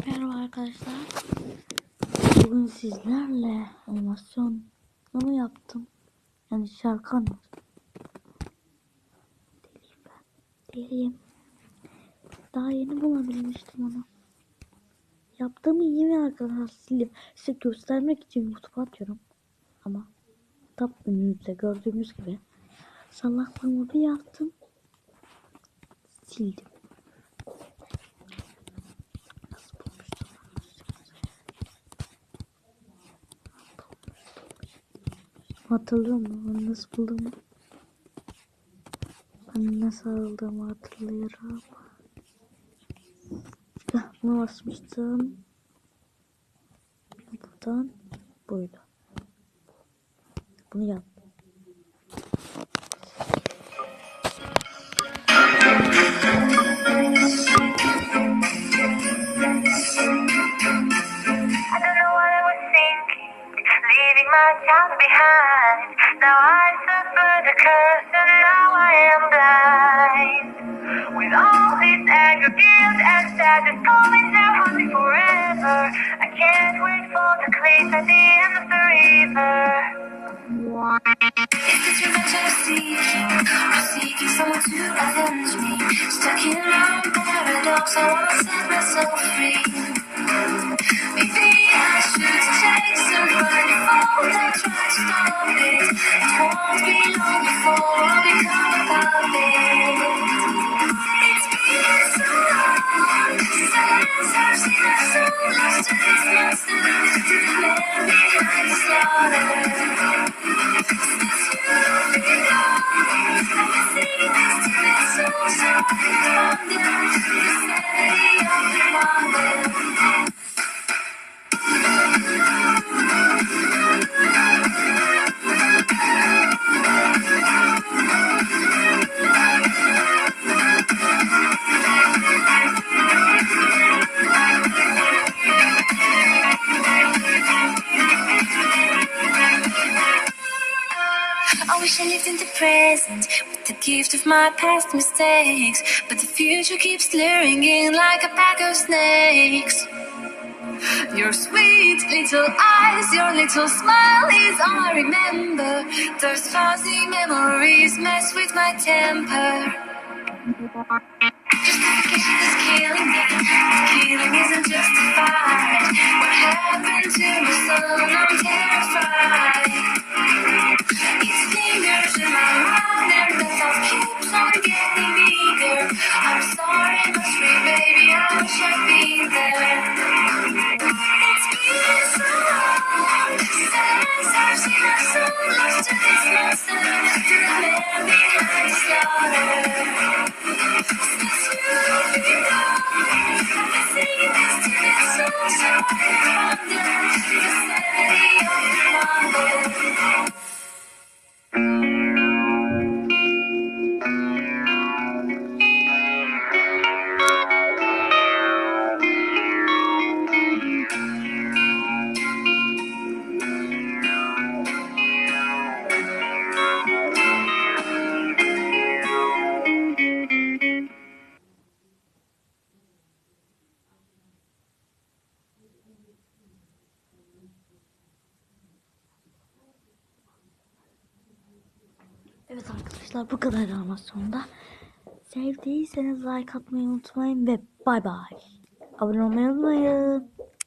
Merhaba arkadaşlar. Bugün sizlerle animasyonu yaptım. Yani şarkı anlattım. Deliyim ben. Deliyim. Daha yeni bulabilmiştim onu. Yaptığımı iyi mi arkadaşlar? Size göstermek için YouTube'a atıyorum. Ama tam önünüzde gördüğünüz gibi salaklığımı bir yaptım. Sildim. Nasıl bulmuştum? Hatırlıyor musun? Nasıl buldum? Ben nasıl aldığımı hatırlıyorum. Bunu basmıştım. Buradan buydu. Bunu yap. Leaving my child behind. Now I suffer the curse and now I am blind. With all this anger, guilt and sadness coming down on me forever, I can't wait for the cliff at the end of the river. Is this revenge I'm seeking, or seeking someone to avenge me? Stuck in my own paradox, I wanna set myself free. Maybe I should take some money for that, try to stop it. It won't be long before I become a puppet. It's been so long since I've seen my soul lost to this monster, to the man behind the slaughter. Since you've been gone, I've been seeing this to this soul, so I can wonder the sanity of the wonder. I wish I lived in the present with the gift of my past mistakes, but the future keeps luring in like a pack of snakes. Your sweet little eyes, your little smile is all I remember. Those fuzzy memories mess with my temper. Justification is killing me. The killing isn't justified. What happened to my son? I'm terrified. Its fingers in my mind and the thought keeps on getting bigger. I'm sorry, but sweet baby, I wish I'd been there. It's been so long since I've seen my soul lost to this monster, to the man behind the slaughter. Since you've been gone, I've been singing this to this soul, so I wonder the sanity of the wonder. Evet arkadaşlar, bu kadar animasyonda. Sevdiyseniz like atmayı unutmayın ve bay bay. Abone olmayı unutmayın.